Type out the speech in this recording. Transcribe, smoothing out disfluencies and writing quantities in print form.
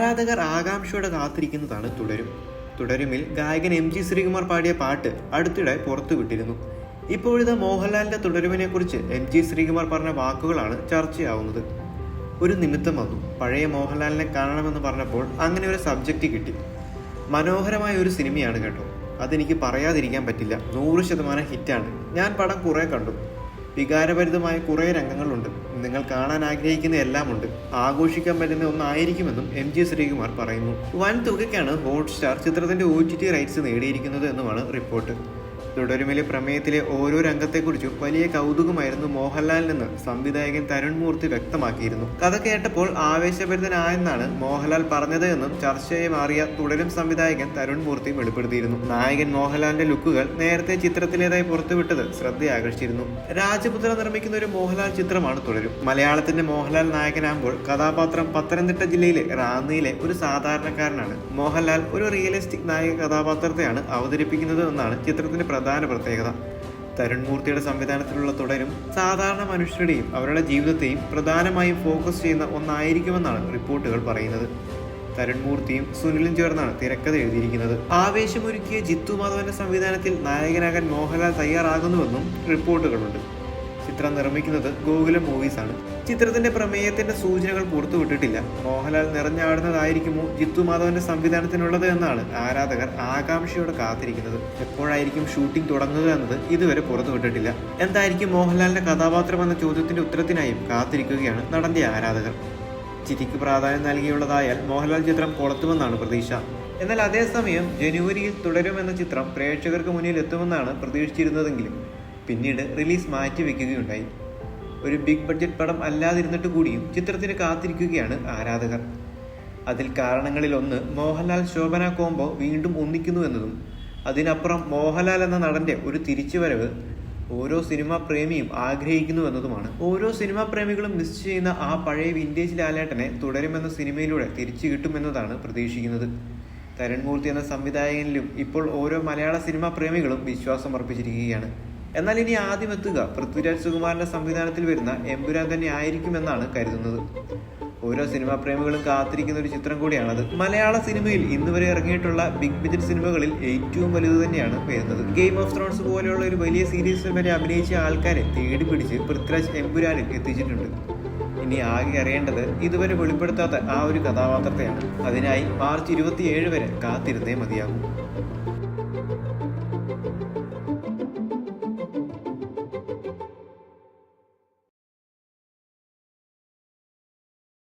ആരാധകർ ആകാംക്ഷയോടെ കാത്തിരിക്കുന്നതാണ് തുടരും. തുടരുമിൽ ഗായകൻ MG ശ്രീകുമാർ പാടിയ പാട്ട് അടുത്തിടെ പുറത്തുവിട്ടിരുന്നു. ഇപ്പോഴിത് മോഹൻലാലിന്റെ തുടരുമിനെ കുറിച്ച് MG ശ്രീകുമാർ പറഞ്ഞ വാക്കുകളാണ് ചർച്ചയാവുന്നത്. ഒരു നിമിത്തം വന്നു, പഴയ മോഹൻലാലിനെ കാണണമെന്ന് പറഞ്ഞപ്പോൾ അങ്ങനെ ഒരു സബ്ജക്റ്റ് കിട്ടി. മനോഹരമായ ഒരു സിനിമയാണ് കേട്ടോ, അതെനിക്ക് പറയാതിരിക്കാൻ പറ്റില്ല. 100% ഹിറ്റാണ്. ഞാൻ പടം കുറെ കണ്ടു. വികാരഭരിതമായ കുറേ രംഗങ്ങളുണ്ട്. നിങ്ങൾ കാണാൻ ആഗ്രഹിക്കുന്ന എല്ലാം ഉണ്ട്. ആഘോഷിക്കാൻ പറ്റുന്ന ഒന്നായിരിക്കുമെന്നും MG ശ്രീകുമാർ പറയുന്നു. വൻ തുകയ്ക്കാണ് ഹോട്ട്സ്റ്റാർ ചിത്രത്തിന്റെ OTT റൈറ്റ്സ് നേടിയിരിക്കുന്നത് എന്നുമാണ് റിപ്പോർട്ട്. തുടരുമിലെ പ്രമേയത്തിലെ ഓരോ രംഗത്തെക്കുറിച്ചും വലിയ കൗതുകമായിരുന്നു മോഹൻലാലിനെന്ന് സംവിധായകൻ തരുൺ മൂർത്തി വ്യക്തമാക്കിയിരുന്നു. കഥ കേട്ടപ്പോൾ ആവേശഭരിതനായെന്നാണ് മോഹൻലാൽ പറഞ്ഞത് എന്നും ചർച്ചയായി മാറിയ തുടരും സംവിധായകൻ തരുൺ മൂർത്തി വെളിപ്പെടുത്തിയിരുന്നു. നായകൻ മോഹൻലാലിന്റെ ലുക്കുകൾ നേരത്തെ ചിത്രത്തിലേതായി പുറത്തുവിട്ടത് ശ്രദ്ധയാകർഷിച്ചിരുന്നു. രാജപുത്ര നിർമ്മിക്കുന്ന ഒരു മോഹൻലാൽ ചിത്രമാണ് തുടരും. മലയാളത്തിന്റെ മോഹൻലാൽ നായകനാകുമ്പോൾ കഥാപാത്രം പത്തനംതിട്ട ജില്ലയിലെ റാന്നിയിലെ ഒരു സാധാരണക്കാരനാണ്. മോഹൻലാൽ ഒരു റിയലിസ്റ്റിക് നായക കഥാപാത്രത്തെയാണ് അവതരിപ്പിക്കുന്നത് എന്നാണ് ചിത്രത്തിന്റെ പ്രധാന പ്രത്യേകത. തരുൺ മൂർത്തിയുടെ സംവിധാനത്തിലുള്ള തുടരും സാധാരണ മനുഷ്യരുടെയും അവരുടെ ജീവിതത്തെയും പ്രധാനമായും ഫോക്കസ് ചെയ്യുന്ന ഒന്നായിരിക്കുമെന്നാണ് റിപ്പോർട്ടുകൾ പറയുന്നത്. തരുൺ മൂർത്തിയും സുനിലും ചേർന്നാണ് തിരക്കഥ എഴുതിയിരിക്കുന്നത്. ആവേശമൊരുക്കിയ ജിത്തു മാധവന്റെ സംവിധാനത്തിൽ നായകനാകാൻ മോഹൻലാൽ തയ്യാറാകുന്നുവെന്നും റിപ്പോർട്ടുകളുണ്ട്. ചിത്രം നിർമ്മിക്കുന്നത് ഗോകുലം മൂവീസ് ആണ്. ചിത്രത്തിന്റെ പ്രമേയത്തിന്റെ സൂചനകൾ പുറത്തുവിട്ടിട്ടില്ല. മോഹൻലാൽ നിറഞ്ഞാടുന്നതായിരിക്കുമോ ജിത്തു മാധവന്റെ സംവിധാനത്തിനുള്ളത് എന്നാണ് ആരാധകർ ആകാംക്ഷയോടെ കാത്തിരിക്കുന്നത്. എപ്പോഴായിരിക്കും ഷൂട്ടിംഗ് തുടങ്ങുക എന്നത് ഇതുവരെ പുറത്തുവിട്ടിട്ടില്ല. എന്തായിരിക്കും മോഹൻലാലിന്റെ കഥാപാത്രം എന്ന ചോദ്യത്തിന്റെ ഉത്തരത്തിനായും കാത്തിരിക്കുകയാണ് നടന്റെ ആരാധകർ. ചിരിക്ക് പ്രാധാന്യം നൽകിയുള്ളതായാൽ മോഹൻലാൽ ചിത്രം കൊളത്തുമെന്നാണ് പ്രതീക്ഷ. എന്നാൽ അതേസമയം ജനുവരിയിൽ തുടരും എന്ന ചിത്രം പ്രേക്ഷകർക്ക് മുന്നിൽ എത്തുമെന്നാണ് പ്രതീക്ഷിച്ചിരുന്നതെങ്കിലും പിന്നീട് റിലീസ് മാറ്റിവെക്കുകയുണ്ടായി. ഒരു ബിഗ് ബഡ്ജറ്റ് പടം അല്ലാതിരുന്നിട്ട് കൂടിയും ചിത്രത്തിന് കാത്തിരിക്കുകയാണ് ആരാധകർ. അതിൽ കാരണങ്ങളിലൊന്ന് മോഹൻലാൽ ശോഭന കോംബോ വീണ്ടും ഒന്നിക്കുന്നു എന്നതും അതിനപ്പുറം മോഹൻലാൽ എന്ന നടന്റെ ഒരു തിരിച്ചുവരവ് ഓരോ സിനിമാ പ്രേമിയും ആഗ്രഹിക്കുന്നു എന്നതുമാണ്. ഓരോ സിനിമാ പ്രേമികളും മിസ് ചെയ്യുന്ന ആ പഴയ വിന്റേജ് ലാലേട്ടനെ തുടരുമെന്ന സിനിമയിലൂടെ തിരിച്ചു കിട്ടുമെന്നതാണ് പ്രതീക്ഷിക്കുന്നത്. തരുൺ മൂർത്തി എന്ന സംവിധായകനിലും ഇപ്പോൾ ഓരോ മലയാള സിനിമാ പ്രേമികളും വിശ്വാസം അർപ്പിച്ചിരിക്കുകയാണ്. എന്നാൽ ഇനി ആദ്യം എത്തുക പൃഥ്വിരാജ് സുകുമാരന്റെ സംവിധാനത്തിൽ വരുന്ന എമ്പുരാൻ തന്നെ ആയിരിക്കുമെന്നാണ് കരുതുന്നത്. ഓരോ സിനിമാ പ്രേമികളും കാത്തിരിക്കുന്ന ഒരു ചിത്രം കൂടിയാണത്. മലയാള സിനിമയിൽ ഇന്നുവരെ ഇറങ്ങിയിട്ടുള്ള ബിഗ് ബഡ്ജറ്റ് സിനിമകളിൽ ഏറ്റവും വലുത് തന്നെയാണ് വരുന്നത്. ഗെയിം ഓഫ് ത്രോൺസ് പോലെയുള്ള ഒരു വലിയ സീരീസിൽ വരെ അഭിനയിച്ച ആൾക്കാരെ തേടി പിടിച്ച് പൃഥ്വിരാജ് എമ്പുരാനിൽ എത്തിച്ചിട്ടുണ്ട്. ഇനി ആകെ അറിയേണ്ടത് ഇതുവരെ വെളിപ്പെടുത്താത്ത ആ ഒരു കഥാപാത്രത്തെയാണ്. അതിനായി മാർച്ച് 27 വരെ കാത്തിരുന്നേ മതിയാകും.